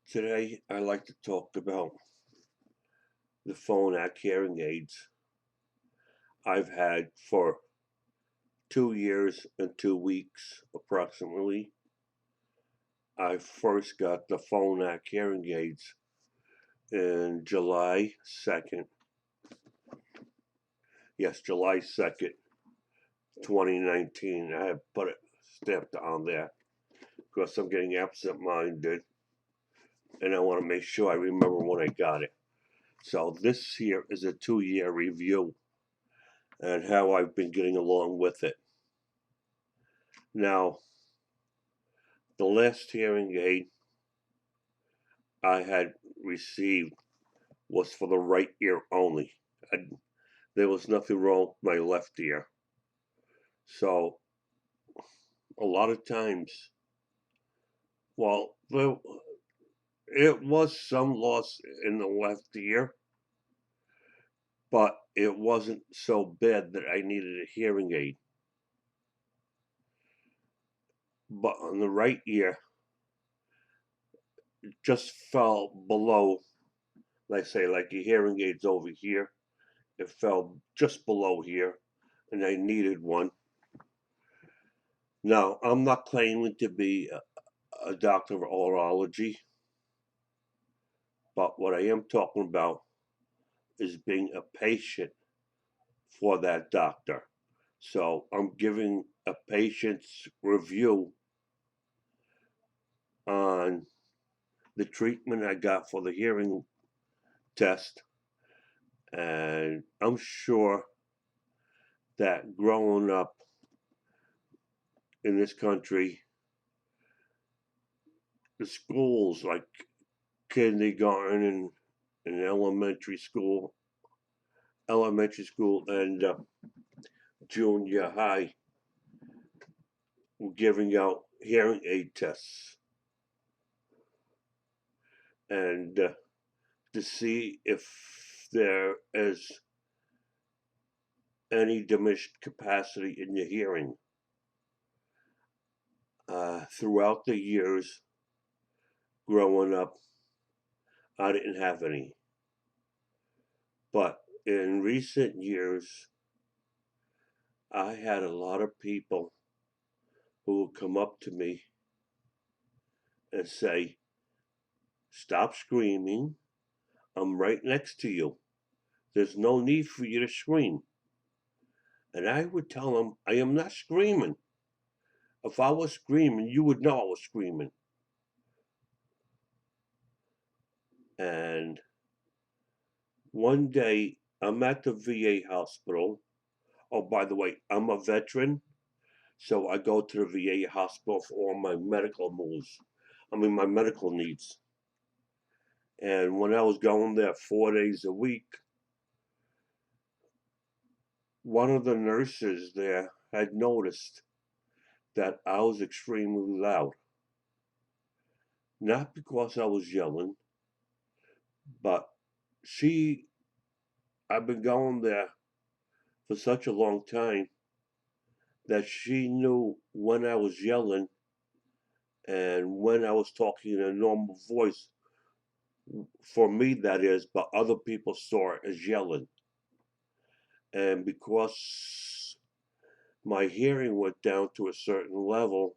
Today, I'd like to talk about the Phonak hearing aids I've had for 2 years and 2 weeks approximately. I first got the Phonak hearing aids in July 2nd. Yes, July 2nd, 2019. I have put it stamped on there because I'm getting absent-minded and I want to make sure I remember when I got it. So this here is a 2-year review and how I've been getting along with it. Now, the last hearing aid I had received was for the right ear only. There was nothing wrong with my left ear. So, a lot of times, well, it was some loss in the left ear, but it wasn't so bad that I needed a hearing aid. But on the right ear, it just fell below, let's say, like your hearing aid's over here. It fell just below here, and I needed one. Now, I'm not claiming to be a doctor of audiology, but what I am talking about is being a patient for that doctor. So I'm giving a patient's review on the treatment I got for the hearing test, and I'm sure that growing up in this country, the schools like kindergarten and elementary school, and junior high were giving out hearing aid tests and to see if there is any diminished capacity in your hearing. Throughout the years growing up, I didn't have any. But in recent years, I had a lot of people who would come up to me and say, "Stop screaming. I'm right next to you. There's no need for you to scream." And I would tell them, I am not screaming. If I was screaming, you would know I was screaming. And one day, I'm at the VA hospital. Oh, by the way, I'm a veteran, so I go to the VA hospital for all my medical moves. My medical needs. And when I was going there 4 days a week, one of the nurses there had noticed that I was extremely loud. Not because I was yelling, but I've been going there for such a long time that she knew when I was yelling and when I was talking in a normal voice. For me, that is, but other people saw it as yelling. And because my hearing went down to a certain level,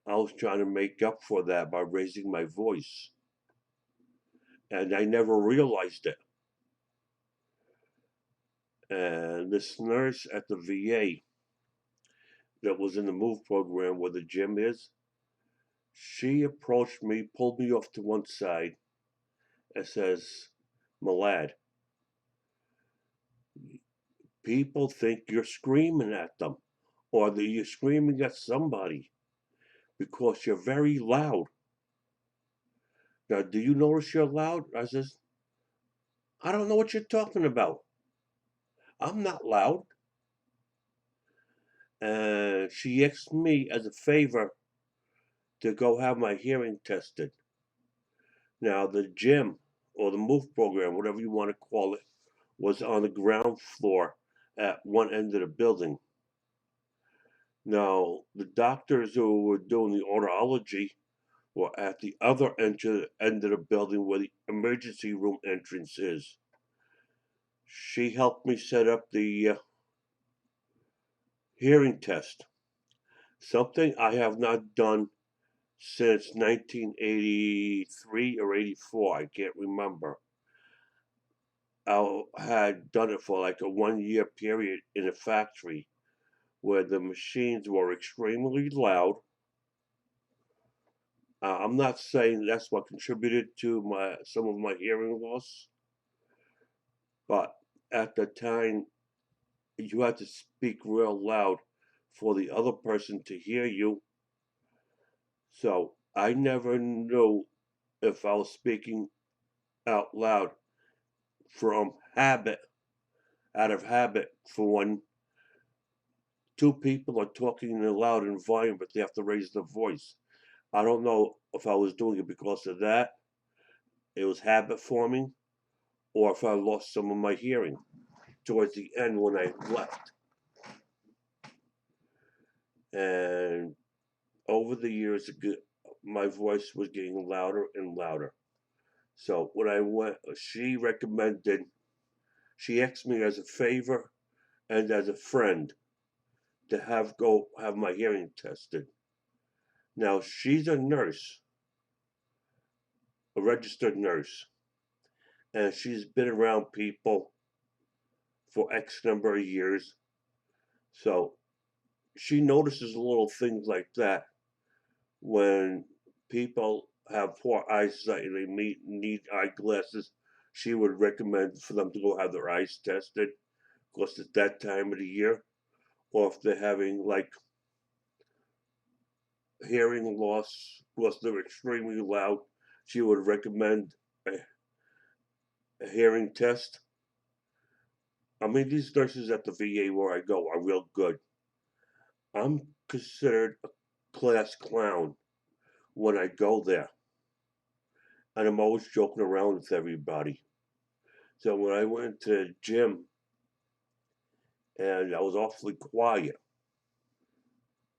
I was trying to make up for that by raising my voice. And I never realized it. And this nurse at the VA that was in the MOVE program where the gym is, she approached me, pulled me off to one side, and says, "My lad, people think you're screaming at them or that you're screaming at somebody because you're very loud. Now, do you notice you're loud?" I says, "I don't know what you're talking about. I'm not loud." And she asked me as a favor to go have my hearing tested. Now, the gym or the MOVE program, whatever you want to call it, was on the ground floor at one end of the building. Now, the doctors who were doing the audiology or at the other end of the building where the emergency room entrance is. She helped me set up the hearing test, something I have not done since 1983 or 84. I can't remember. I had done it for like a 1 year period in a factory where the machines were extremely loud. I'm not saying that's what contributed to some of my hearing loss, but at the time you had to speak real loud for the other person to hear you. So I never knew if I was speaking out loud from habit, out of habit, for when two people are talking in a loud environment, they have to raise their voice. I don't know if I was doing it because of that, it was habit forming, or if I lost some of my hearing towards the end when I left. And over the years, my voice was getting louder and louder. So when I went, she asked me as a favor and as a friend to have my hearing tested. Now she's a nurse, a registered nurse, and she's been around people for X number of years. So she notices little things like that when people have poor eyesight and they need eyeglasses. She would recommend for them to go have their eyes tested because it's that time of the year, or if they're having like hearing loss because they're extremely loud, she would recommend a hearing test. I mean, these nurses at the VA where I go are real good. I'm considered a class clown when I go there, and I'm always joking around with everybody. So when I went to the gym and I was awfully quiet,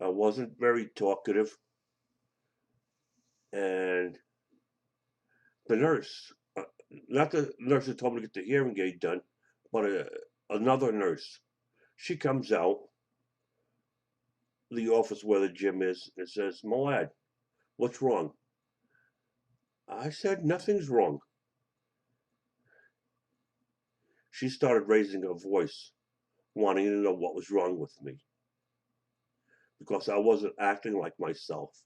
I wasn't very talkative, and the nurse, not the nurse that told me to get the hearing aid done, but another nurse, she comes out the office where the gym is and says, "Malad, what's wrong?" I said, "Nothing's wrong." She started raising her voice, wanting to know what was wrong with me because I wasn't acting like myself.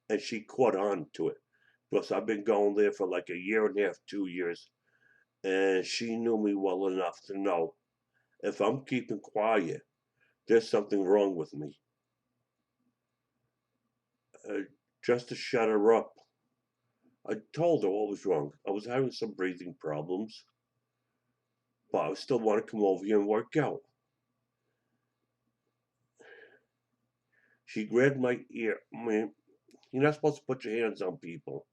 And she caught on to it because I've been going there for like a year and a half, 2 years, and she knew me well enough to know if I'm keeping quiet, there's something wrong with me. Uh, just to shut her up, I told her what was wrong. I was having some breathing problems, but I still want to come over here and work out. She grabbed my ear. I mean, you're not supposed to put your hands on people,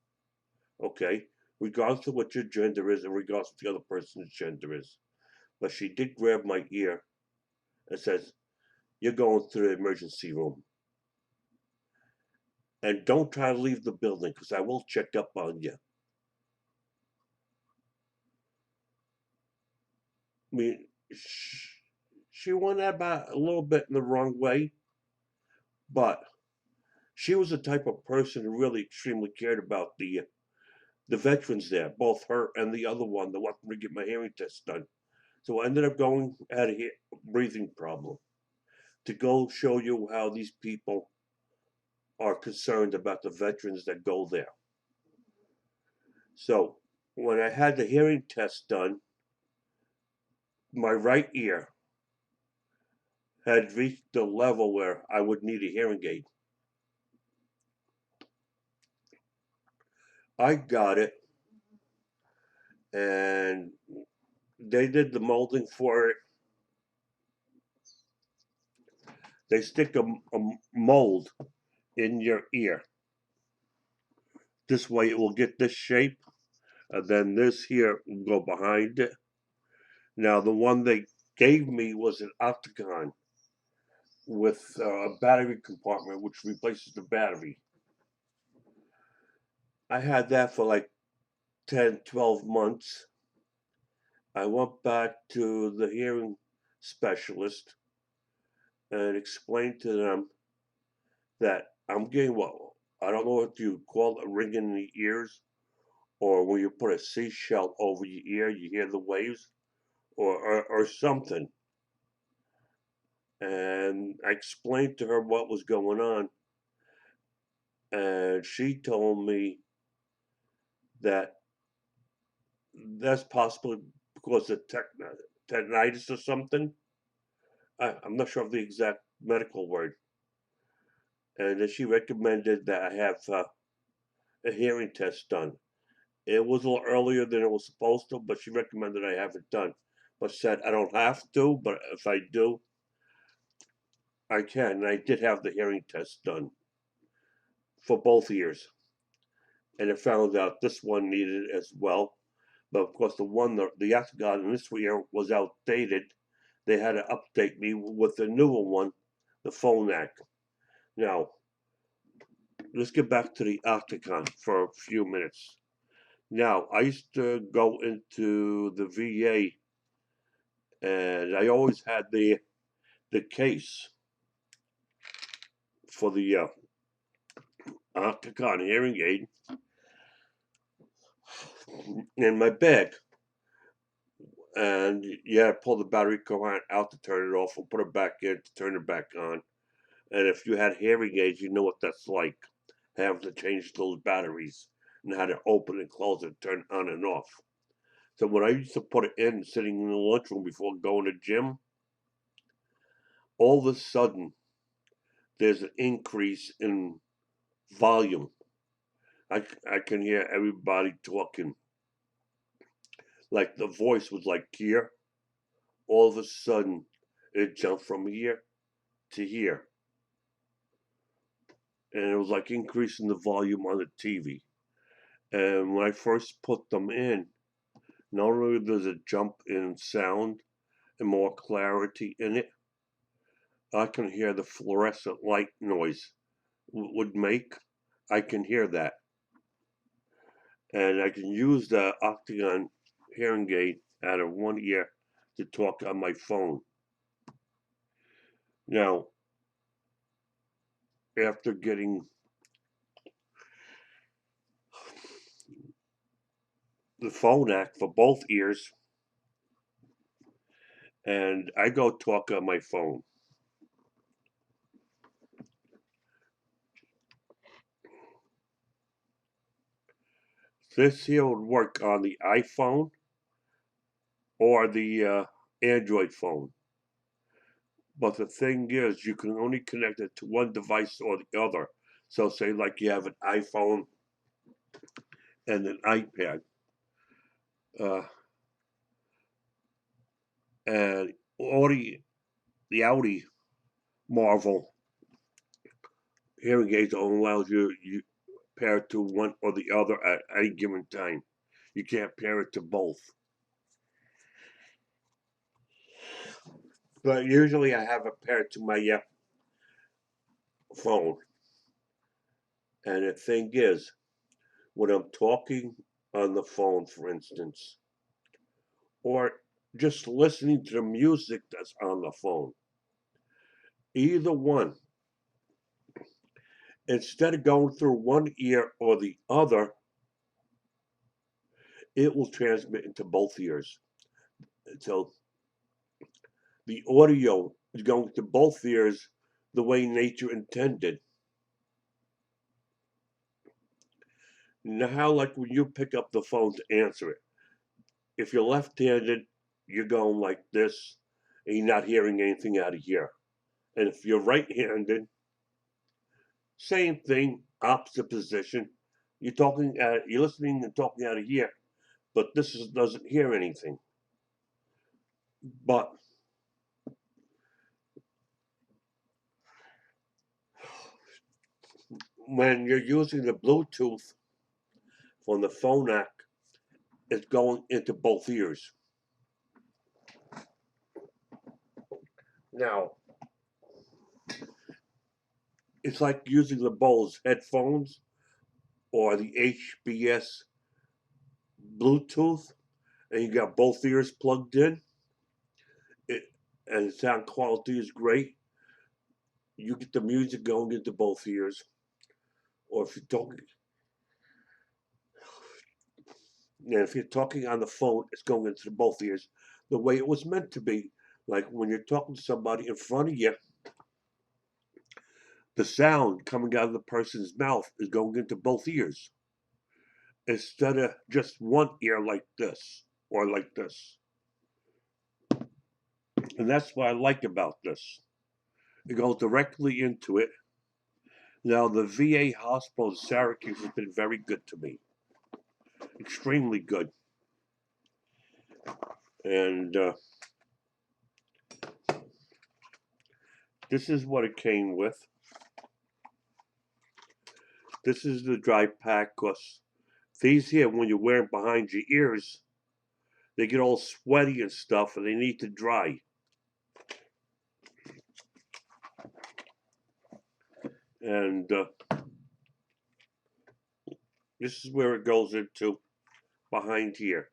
okay? Regardless of what your gender is and regardless of what the other person's gender is. But she did grab my ear and says, "You're going to the emergency room. And don't try to leave the building because I will check up on you." I mean, she went about a little bit in the wrong way, but she was the type of person who really extremely cared about the veterans there, both her and the other one that wanted me to get my hearing test done. So I ended up going, had a breathing problem, to go show you how these people are concerned about the veterans that go there. So when I had the hearing test done, my right ear had reached the level where I would need a hearing aid. I got it, and they did the molding for it. They stick a mold in your ear. This way it will get this shape, and then this here will go behind it. Now, the one they gave me was an octagon with a battery compartment which replaces the battery. I had that for like 10, 12 months. I went back to the hearing specialist and explained to them that I'm getting what I don't know what you call it, a ring in the ears, or when you put a seashell over your ear, you hear the waves, or something. And I explained to her what was going on, and she told me that that's possibly because of tinnitus or something. I'm not sure of the exact medical word. And then she recommended that I have a hearing test done. It was a little earlier than it was supposed to, but she recommended I have it done. But said I don't have to, but if I do, I can. And I did have the hearing test done for both ears. And it found out this one needed it as well. But of course, the Octagon in this year was outdated. They had to update me with the newer one, the Phonak. Now, let's get back to the Octagon for a few minutes. Now, I used to go into the VA, and I always had the case for the Octagon hearing aid in my bag. And you had to pull the battery component out to turn it off and put it back in to turn it back on. And if you had hearing aids, you know what that's like, having to change those batteries and how to open and close it, turn on and off. So when I used to put it in, sitting in the lunchroom before going to gym, all of a sudden there's an increase in volume. I can hear everybody talking. Like the voice was like here. All of a sudden, it jumped from here to here. And it was like increasing the volume on the TV. And when I first put them in, not only does it jump in sound and more clarity in it, I can hear the fluorescent light noise would make. I can hear that. And I can use the Octagon hearing aid out of one ear to talk on my phone. Now, after getting the Phonak for both ears, and I go talk on my phone. This here would work on the iPhone or the Android phone. But the thing is, you can only connect it to one device or the other. So, say, like you have an iPhone and an iPad, uh, and Audi, the Audi Marvel hearing aids only allows you pair it to one or the other at any given time. You can't pair it to both. But usually I have it paired to my phone. And the thing is, when I'm talking on the phone, for instance, or just listening to the music that's on the phone, either one, instead of going through one ear or the other, it will transmit into both ears. So the audio is going to both ears the way nature intended. Now, like when you pick up the phone to answer it, if you're left-handed, you're going like this, and you're not hearing anything out of here. And if you're right-handed, same thing, opposite position. You're listening and talking out of here, but doesn't hear anything. But when you're using the Bluetooth from the Phonak, it's going into both ears. Now, it's like using the Bose headphones or the HBS Bluetooth, and you got both ears plugged in, it, and the sound quality is great. You get the music going into both ears, or if you're talking on the phone, it's going into both ears, the way it was meant to be. Like when you're talking to somebody in front of you, the sound coming out of the person's mouth is going into both ears instead of just one ear like this or like this. And that's what I like about this. It goes directly into it. Now, the VA hospital in Syracuse has been very good to me, extremely good. And this is what it came with. This is the dry pack, because these here, when you wear them behind your ears, they get all sweaty and stuff, and they need to dry. And this is where it goes into behind here.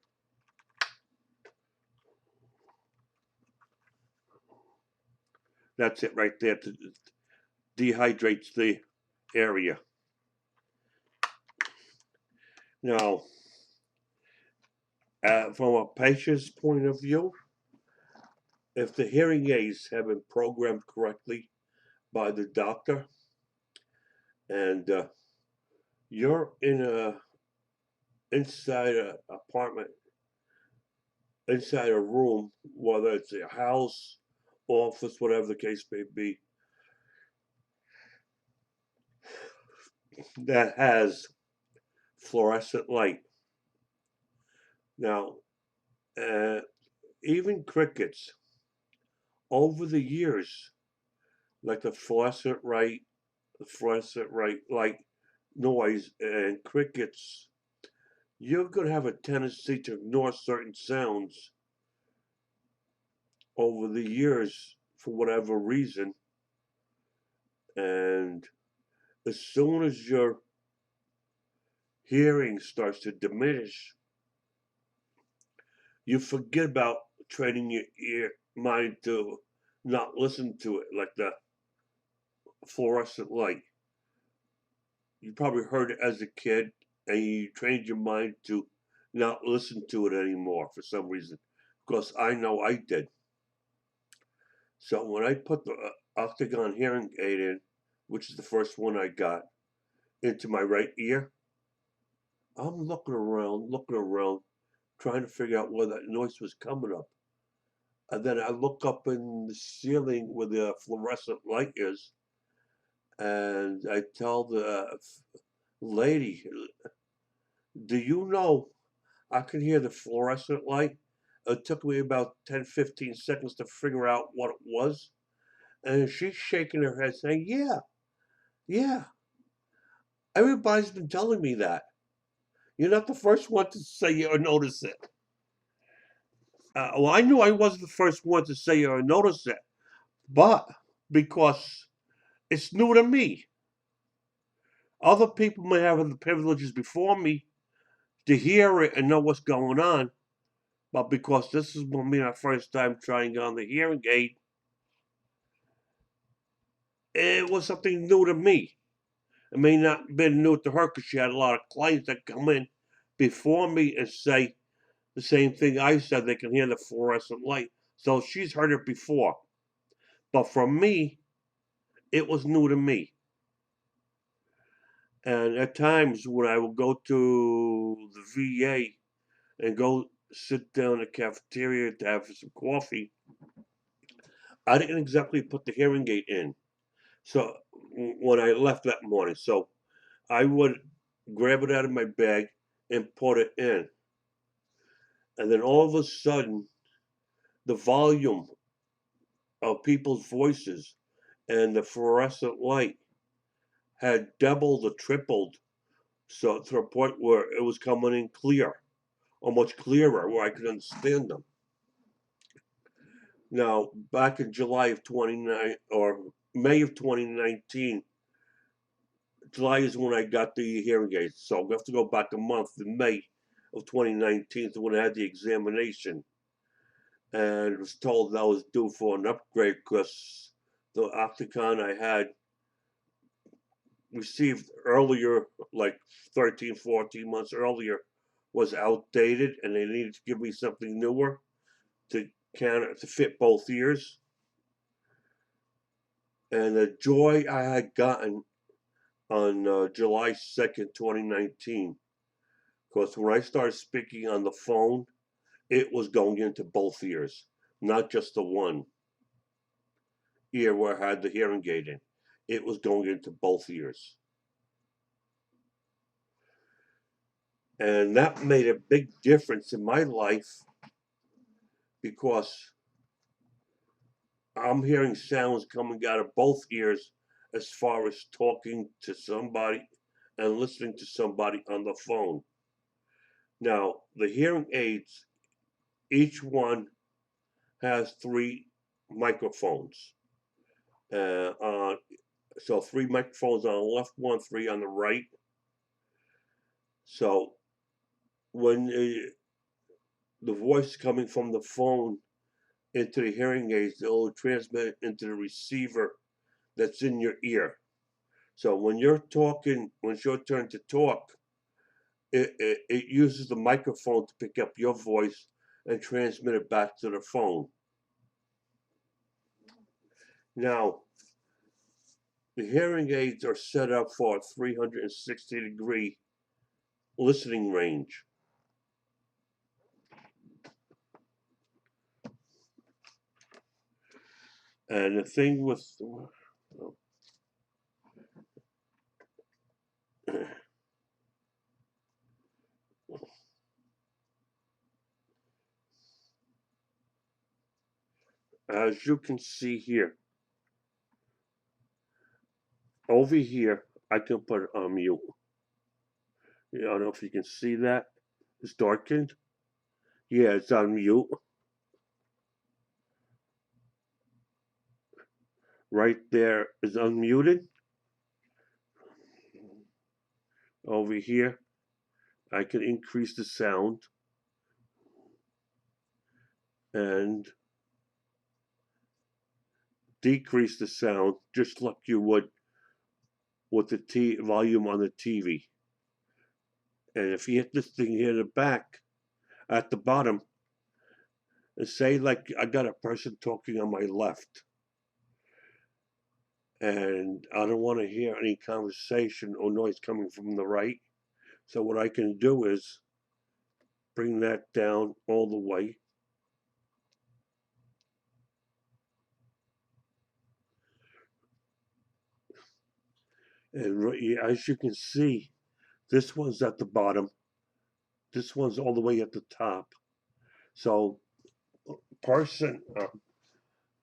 That's it right there. It dehydrates the area. Now, from a patient's point of view, if the hearing aids have been programmed correctly by the doctor, and you're inside an apartment, inside a room, whether it's a house, office, whatever the case may be, that has fluorescent light. Now, even crickets, over the years, like the fluorescent light noise and crickets, you're going to have a tendency to ignore certain sounds over the years for whatever reason. And as soon as your hearing starts to diminish, you forget about training your mind to not listen to it, like the fluorescent light. You probably heard it as a kid, and you trained your mind to not listen to it anymore for some reason. Because I know I did. So when I put the octagon hearing aid in, which is the first one I got, into my right ear, I'm looking around, trying to figure out where that noise was coming up. And then I look up in the ceiling where the fluorescent light is, and I tell the lady, do you know I can hear the fluorescent light? It took me about 10, 15 seconds to figure out what it was. And she's shaking her head saying, yeah, yeah, everybody's been telling me that. You're not the first one to say or notice it. Well, I knew I wasn't the first one to say or notice it, but because it's new to me. Other people may have the privileges before me to hear it and know what's going on, but because this is my first time trying on the hearing aid, it was something new to me. It may not have been new to her because she had a lot of clients that come in before me and say the same thing I said. They can hear the fluorescent light. So she's heard it before. But for me, it was new to me. And at times when I would go to the VA and go sit down in the cafeteria to have some coffee, I didn't exactly put the hearing aid in. So when I left that morning, so I would grab it out of my bag and put it in. And then all of a sudden, the volume of people's voices and the fluorescent light had doubled or tripled, so to a point where it was coming in clear, or much clearer, where I could understand them. Now, back in July of 29 or May of 2019, July is when I got the hearing aids, so I have to go back a month in May of 2019 to when I had the examination, and was told that I was due for an upgrade because the Opticon I had received earlier, like 13, 14 months earlier, was outdated, and they needed to give me something newer to to fit both ears. And the joy I had gotten on July 2nd, 2019, because when I started speaking on the phone, it was going into both ears, not just the one ear where I had the hearing aid in. It was going into both ears. And that made a big difference in my life because I'm hearing sounds coming out of both ears as far as talking to somebody and listening to somebody on the phone. Now, the hearing aids, each one has three microphones. Uh, uh, so three microphones on the left one, three on the right. So when the voice coming from the phone into the hearing aids, it will transmit into the receiver that's in your ear. So when you're talking, when it's your turn to talk, it uses the microphone to pick up your voice and transmit it back to the phone. Now, the hearing aids are set up for a 360-degree listening range. And the thing with, as you can see here, over here, I can put it on mute. I don't know if you can see that. It's darkened. Yeah, it's on mute. Right there is unmuted. Over here, I can increase the sound and decrease the sound just like you would with the volume on the TV. And if you hit this thing here in the back at the bottom, and say like I got a person talking on my left, and I don't want to hear any conversation or noise coming from the right. So what I can do is bring that down all the way. And as you can see, this one's at the bottom. This one's all the way at the top. So person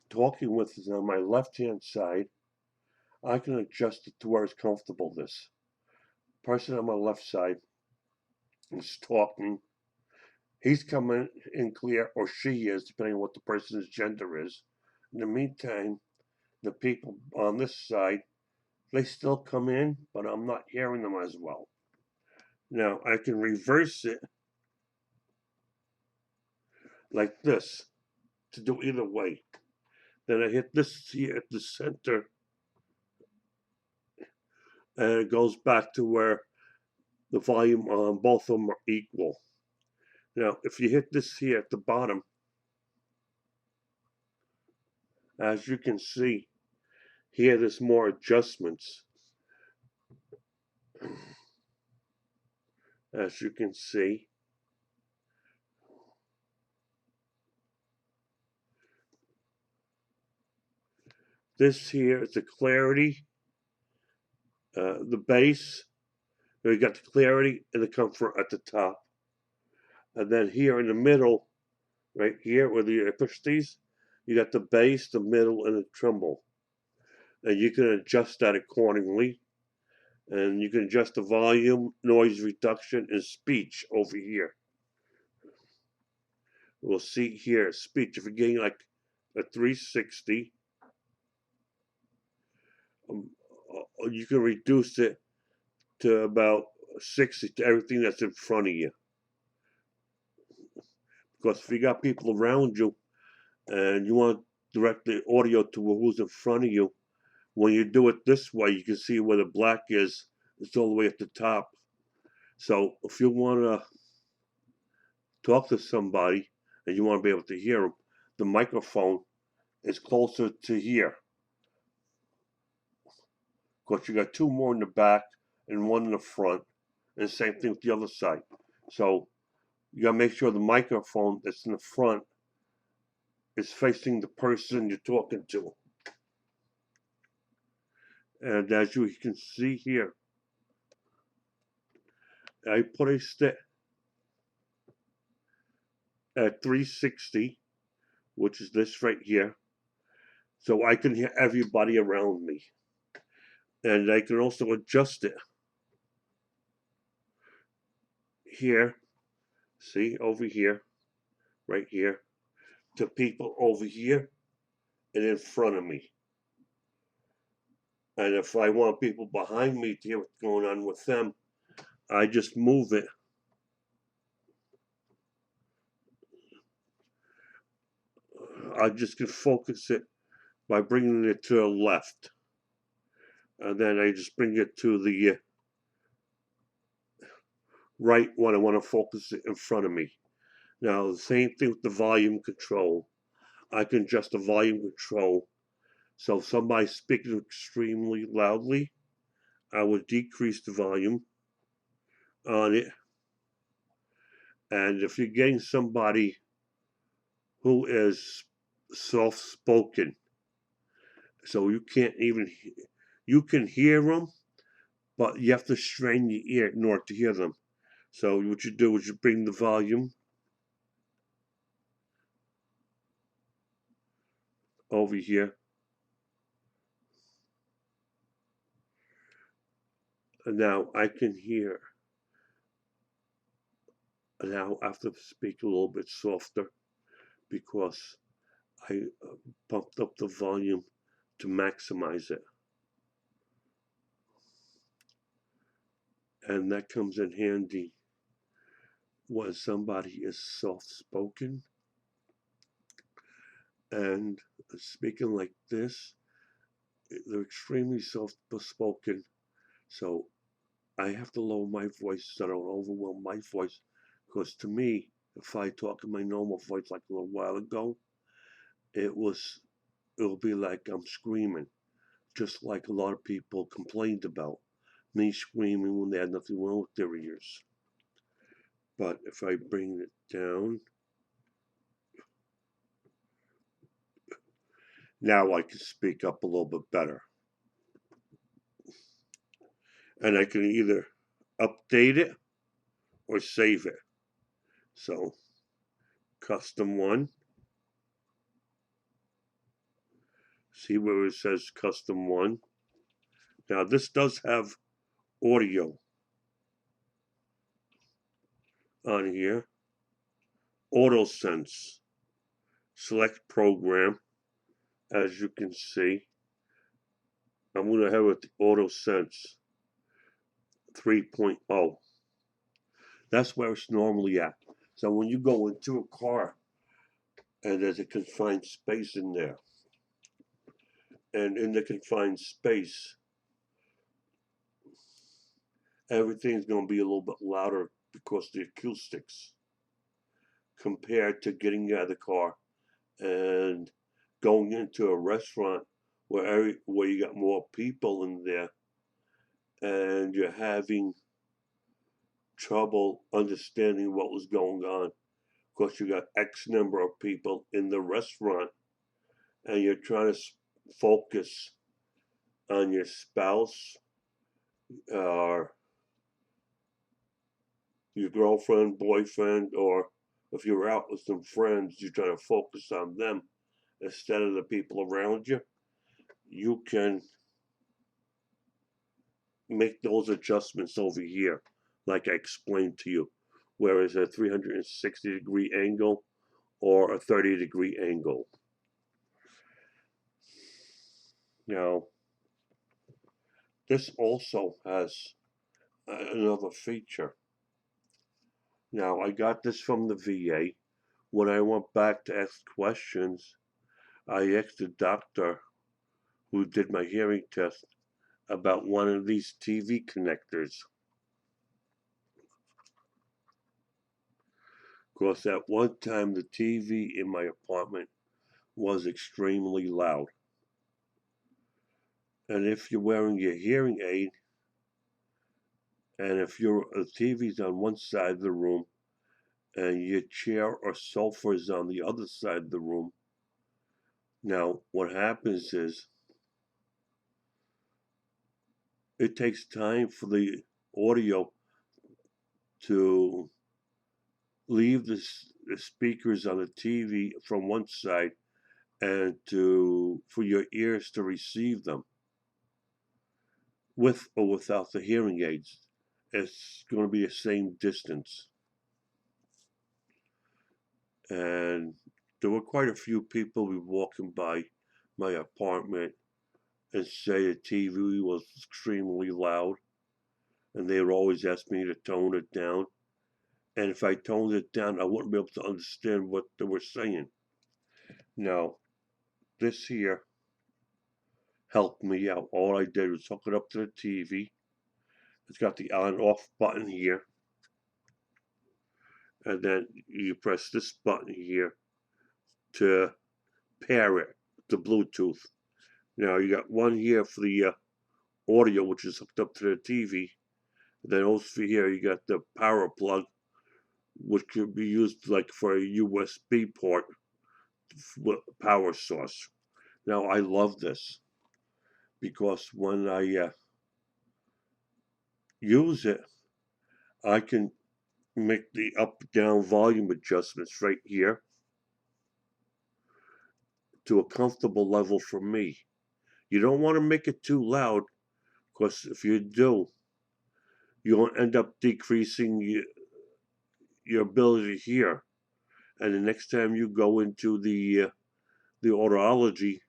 talking with is on my left-hand side. I can adjust it to where it's comfortable. This person on my left side is talking. He's coming in clear, or she is, depending on what the person's gender is. In the meantime, the people on this side, they still come in, but I'm not hearing them as well. Now, I can reverse it like this to do either way. Then I hit this here at the center, and it goes back to where the volume on both of them are equal. Now, if you hit this here at the bottom, as you can see, here there's more adjustments. As you can see, this here is the clarity, the bass. You got the clarity and the comfort at the top. And then here in the middle, right here where you push these, you got the bass, the middle, and the treble. And you can adjust that accordingly. And you can adjust the volume, noise reduction, and speech over here. We'll see here, speech. If you're getting like a 360, you can reduce it to about 60 to everything that's in front of you. Because if you got people around you and you want to direct the audio to who's in front of you, when you do it this way, you can see where the black is. It's all the way at the top. So if you want to talk to somebody and you want to be able to hear them, the microphone is closer to here. Of course, you got two more in the back and one in the front, and the same thing with the other side. So you gotta make sure the microphone that's in the front is facing the person you're talking to. And as you can see here, I put a stick at 360, which is this right here, so I can hear everybody around me. And I can also adjust it here, see, over here, right here, to people over here and in front of me. And if I want people behind me to hear what's going on with them, I just move it. I just can focus it by bringing it to the left. And then I just bring it to the right when I want to focus it in front of me. Now, the same thing with the volume control. I can adjust the volume control. So if somebody's speaking extremely loudly, I would decrease the volume on it. And if you're getting somebody who is soft-spoken, so you can't even, you can hear them, but you have to strain your ear in order to hear them. So what you do is you bring the volume over here. And now I can hear. Now I have to speak a little bit softer because I bumped up the volume to maximize it. And that comes in handy when somebody is soft-spoken and speaking like this. They're extremely soft-spoken, so I have to lower my voice so I don't overwhelm my voice. Because to me, if I talk in my normal voice like a little while ago, it'll be like I'm screaming, just like a lot of people complained about me screaming when they had nothing wrong with their ears. But if I bring it down, now I can speak up a little bit better. And I can either update it or save it. So, custom one. See where it says custom one? Now, this does have audio on here. Auto sense. Select program. As you can see, I'm going to have it the auto sense 3.0. That's where it's normally at. So when you go into a car and there's a confined space in there, and in the confined space, everything's going to be a little bit louder because of the acoustics compared to getting out of the car and going into a restaurant where you got more people in there and you're having trouble understanding what was going on. Of course, you got X number of people in the restaurant and you're trying to focus on your spouse or your girlfriend, boyfriend, or if you're out with some friends, you're trying to focus on them instead of the people around you. You can make those adjustments over here, like I explained to you, whereas a 360-degree angle or a 30-degree angle. Now, this also has another feature. Now, I got this from the VA. When I went back to ask questions, I asked the doctor who did my hearing test about one of these TV connectors. Because at one time the TV in my apartment was extremely loud. And if you're wearing your hearing aid, and if your TV's on one side of the room, and your chair or sofa is on the other side of the room, now what happens is it takes time for the audio to leave the speakers on the TV from one side and for your ears to receive them with or without the hearing aids. It's going to be the same distance. And there were quite a few people walking by my apartment and say the TV was extremely loud, and they would always ask me to tone it down. And if I toned it down, I wouldn't be able to understand what they were saying. Now, this here helped me out. All I did was hook it up to the TV. It's got the on-off button here, and then you press this button here to pair it to Bluetooth. Now, you got one here for the audio, which is hooked up to the TV. Then also here, you got the power plug, which could be used like for a USB port power source. Now, I love this because when I use it, I can make the up-down volume adjustments right here to a comfortable level for me. You don't want to make it too loud because if you do, you'll end up decreasing your ability to hear. And the next time you go into the audiology,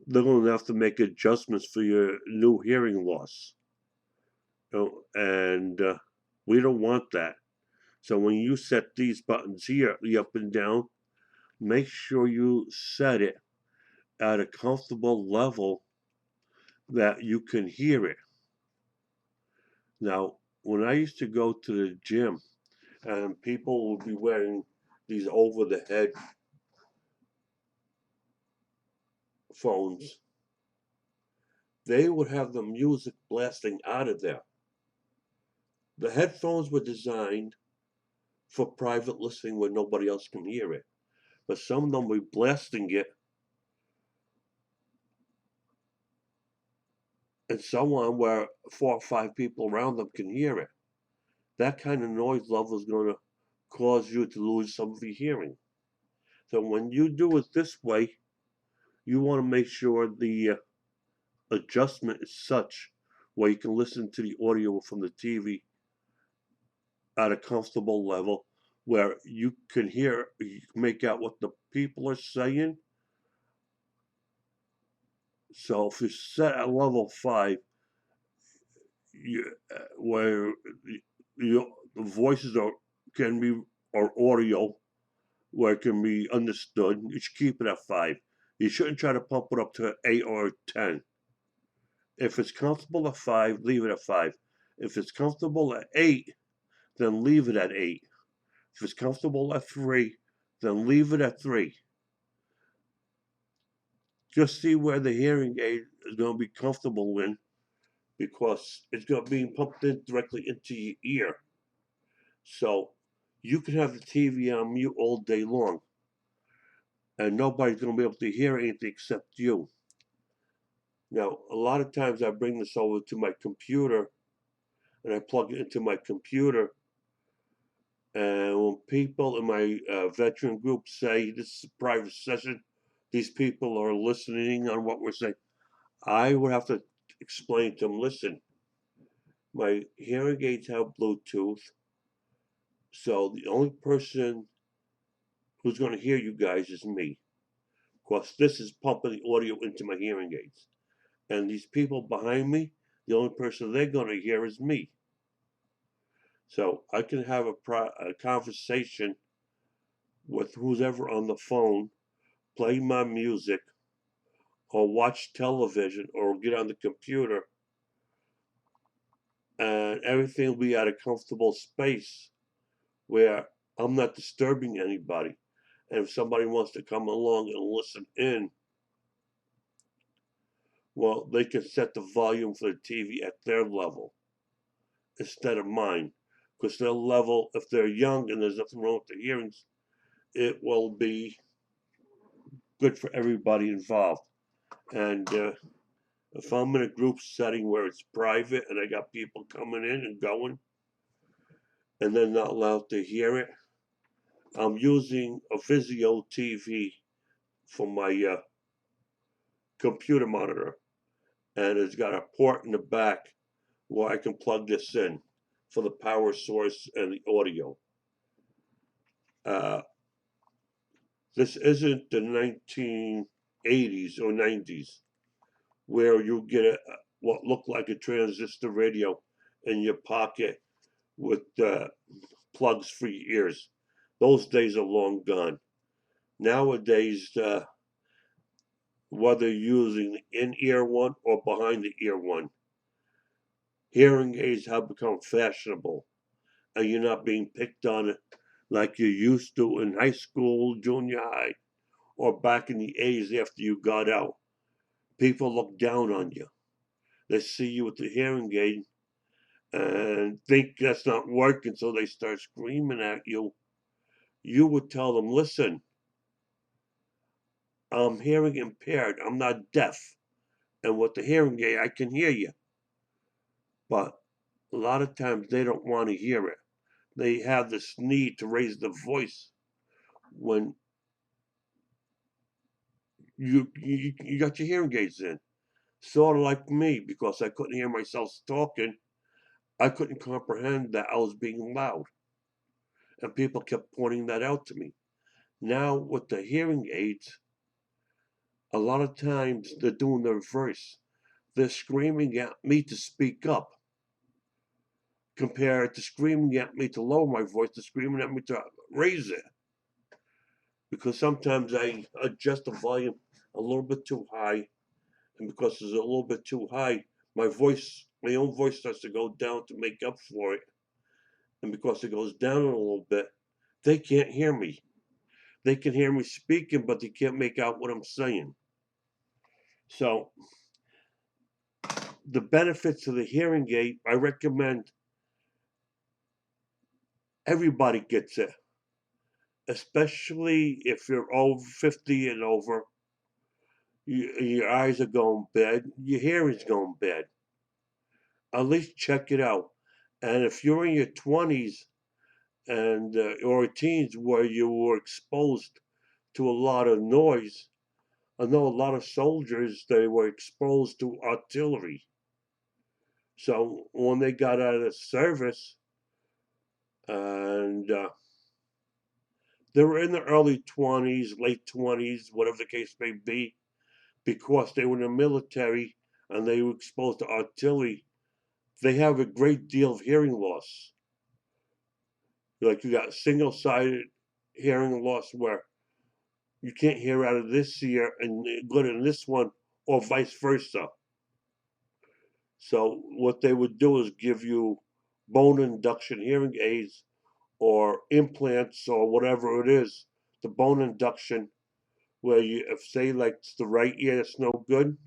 they're going to have to make adjustments for your new hearing loss. And we don't want that. So when you set these buttons here, the up and down, make sure you set it at a comfortable level that you can hear it. Now, when I used to go to the gym and people would be wearing these over the head phones, they would have the music blasting out of there. The headphones were designed for private listening where nobody else can hear it. But some of them were blasting it and so on where 4 or 5 people around them can hear it. That kind of noise level is going to cause you to lose some of your hearing. So when you do it this way, you want to make sure the adjustment is such where you can listen to the audio from the TV at a comfortable level where you can make out what the people are saying. So if you set at level 5, where the voices can be or audio where it can be understood, you should keep it at 5. You shouldn't try to pump it up to 8 or 10. If it's comfortable at 5, leave it at 5. If it's comfortable at 8, then leave it at 8. If it's comfortable at 3, then leave it at 3. Just see where the hearing aid is going to be comfortable in because it's going to be pumped in directly into your ear. So you can have the TV on mute all day long and nobody's going to be able to hear anything except you. Now, a lot of times I bring this over to my computer and I plug it into my computer. And when people in my veteran group say this is a private session, these people are listening on what we're saying, I would have to explain to them, listen, my hearing aids have Bluetooth, so the only person who's going to hear you guys is me. Because this is pumping the audio into my hearing aids. And these people behind me, the only person they're going to hear is me. So I can have a conversation with who's ever on the phone, play my music, or watch television, or get on the computer, and everything will be at a comfortable space where I'm not disturbing anybody. And if somebody wants to come along and listen in, well, they can set the volume for the TV at their level instead of mine. Because their level, if they're young and there's nothing wrong with their hearings, it will be good for everybody involved. And if I'm in a group setting where it's private and I got people coming in and going, and they're not allowed to hear it, I'm using a Vizio TV for my computer monitor, and it's got a port in the back where I can plug this in for the power source and the audio. Uh, this isn't the 1980s or 90s where you get what looked like a transistor radio in your pocket with plugs for your ears. Those days are long gone. Nowadays, whether using the in-ear one or behind the ear one, hearing aids have become fashionable, and you're not being picked on it like you used to in high school, junior high, or back in the 80s after you got out. People look down on you. They see you with the hearing aid and think that's not working, so they start screaming at you. You would tell them, listen, I'm hearing impaired. I'm not deaf. And with the hearing aid, I can hear you. But a lot of times they don't want to hear it. They have this need to raise the voice when you got your hearing aids in. Sort of like me, because I couldn't hear myself talking. I couldn't comprehend that I was being loud. And people kept pointing that out to me. Now, with the hearing aids, a lot of times they're doing the reverse. They're screaming at me to speak up, compared to screaming at me to lower my voice, to screaming at me to raise it. Because sometimes I adjust the volume a little bit too high, and because it's a little bit too high, my own voice starts to go down to make up for it. And because it goes down a little bit, they can't hear me. They can hear me speaking, but they can't make out what I'm saying. So the benefits of the hearing aid, I recommend everybody gets it, especially if you're over 50 and over. Your eyes are going bad, your hearing's going bad. At least check it out. And if you're in your 20s and or teens where you were exposed to a lot of noise, I know a lot of soldiers, they were exposed to artillery. So when they got out of service, and they were in the early 20s, late 20s, whatever the case may be, because they were in the military and they were exposed to artillery, they have a great deal of hearing loss. Like you got single-sided hearing loss where you can't hear out of this ear and good in this one, or vice versa. So what they would do is give you bone induction hearing aids or implants or whatever it is, the bone induction, where you, if say like it's the right ear that's no good,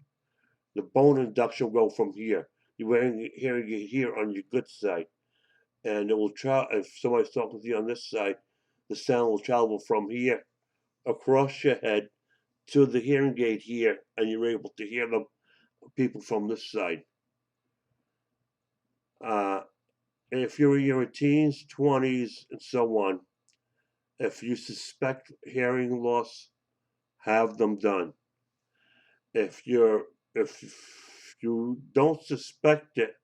the bone induction will go from here. You're hearing it here on your good side, and it will travel. If somebody's talking to you on this side, the sound will travel from here across your head to the hearing aid here, and you're able to hear them people from this side. Uh, if you're in your teens, 20s, and so on, if you suspect hearing loss, have them done. If you don't suspect it,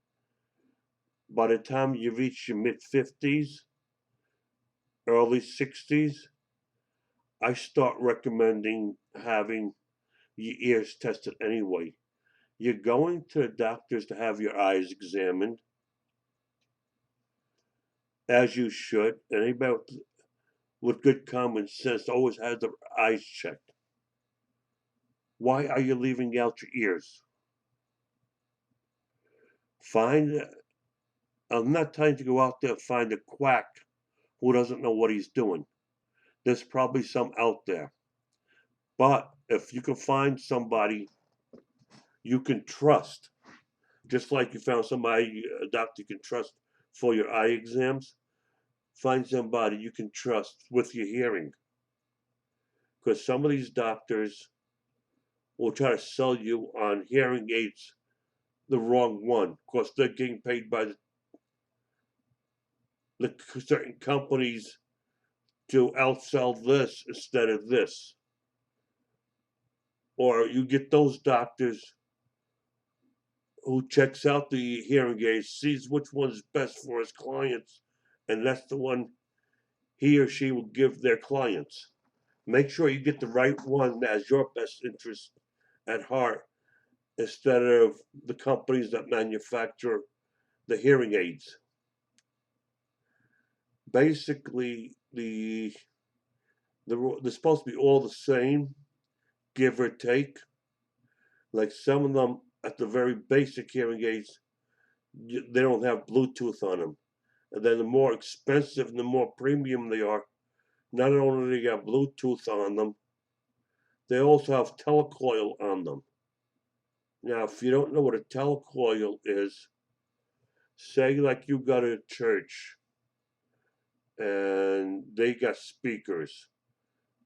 by the time you reach your mid 50s, early 60s, I start recommending having your ears tested anyway. You're going to the doctors to have your eyes examined, as you should. Anybody with good common sense always has their eyes checked. Why are you leaving out your ears? Find, I'm not trying to go out there and find a quack who doesn't know what he's doing. There's probably some out there. But if you can find somebody you can trust, just like you found somebody, a doctor you can trust for your eye exams, find somebody you can trust with your hearing. Because some of these doctors will try to sell you on hearing aids the wrong one. Of course, they're getting paid by the certain companies to outsell this instead of this. Or you get those doctors who checks out the hearing aids, sees which one's best for his clients, and that's the one he or she will give their clients. Make sure you get the right one that has your best interest at heart instead of the companies that manufacture the hearing aids. Basically, they're supposed to be all the same, give or take. Like some of them, at the very basic hearing aids, they don't have Bluetooth on them. And then the more expensive and the more premium they are, not only do they got Bluetooth on them, they also have telecoil on them. Now, if you don't know what a telecoil is, say like you got a church and they got speakers,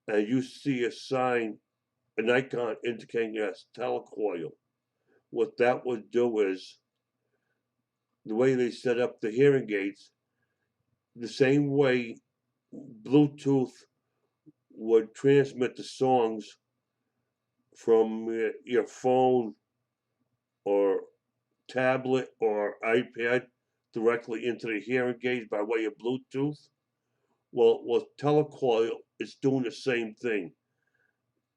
and you see a sign, an icon indicating as telecoil. What that would do is the way they set up the hearing aids, the same way Bluetooth would transmit the songs from your phone or tablet or iPad directly into the hearing aids by way of Bluetooth. Well, with telecoil, it's doing the same thing.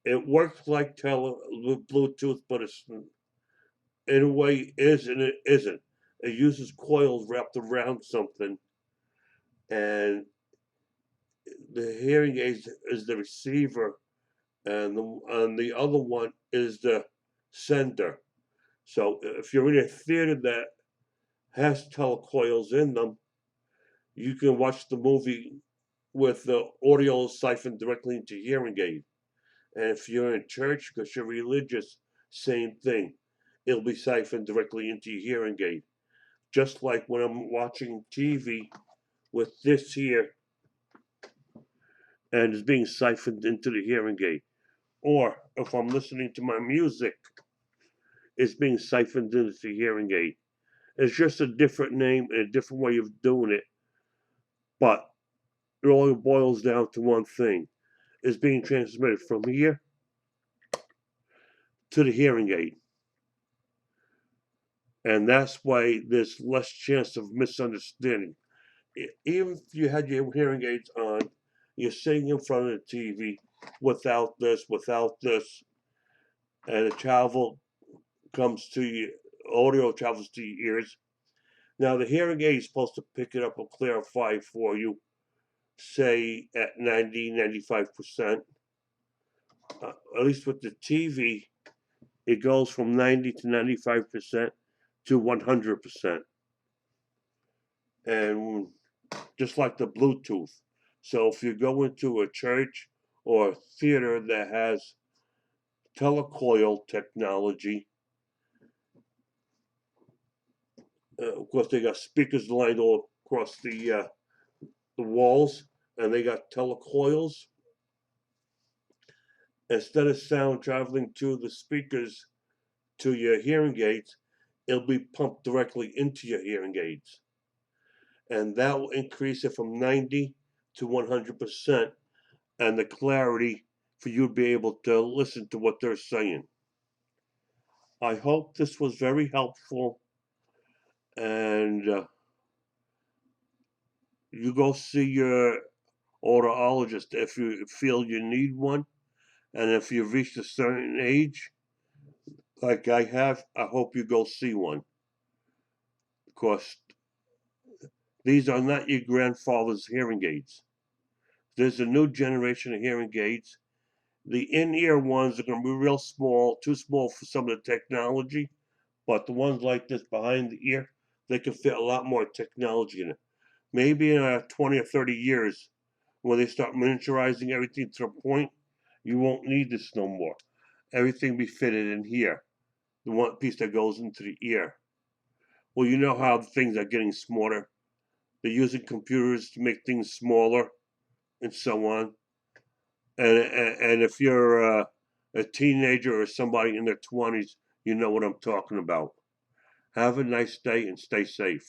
It works like Bluetooth, but it's in a way is and it isn't. It uses coils wrapped around something, and the hearing aid is the receiver, and the other one is the sender. So if you're in a theater that has telecoils in them, you can watch the movie with the audio siphoned directly into your hearing aid. And if you're in church because you're religious, same thing. It'll be siphoned directly into your hearing aid. Just like when I'm watching TV with this here and it's being siphoned into the hearing aid. Or if I'm listening to my music, it's being siphoned into the hearing aid. It's just a different name and a different way of doing it, but it all boils down to one thing. It's being transmitted from here to the hearing aid. And that's why there's less chance of misunderstanding. Even if you had your hearing aids on, you're sitting in front of the TV without this, and the travel comes to you, audio travels to your ears. Now, the hearing aid is supposed to pick it up and clarify for you, say at 95%. At least with the TV, it goes from 90 to 95% to 100%. And just like the Bluetooth. So if you go into a church or a theater that has telecoil technology, of course they got speakers lined all across the walls, and they got telecoils. Instead of sound traveling to the speakers to your hearing aids, it'll be pumped directly into your hearing aids. And that will increase it from 90 to 100%, and the clarity for you to be able to listen to what they're saying. I hope this was very helpful, and you go see your audiologist if you feel you need one, and if you've reached a certain age, like I have, I hope you go see one. Because these are not your grandfather's hearing aids. There's a new generation of hearing aids. The in-ear ones are going to be real small, too small for some of the technology. But the ones like this behind the ear, they can fit a lot more technology in it. Maybe in 20 or 30 years, when they start miniaturizing everything to a point, you won't need this no more. Everything be fitted in here. The one piece that goes into the ear. Well, you know how things are getting smaller. They're using computers to make things smaller and so on. And if you're a teenager or somebody in their 20s, you know what I'm talking about. Have a nice day and stay safe.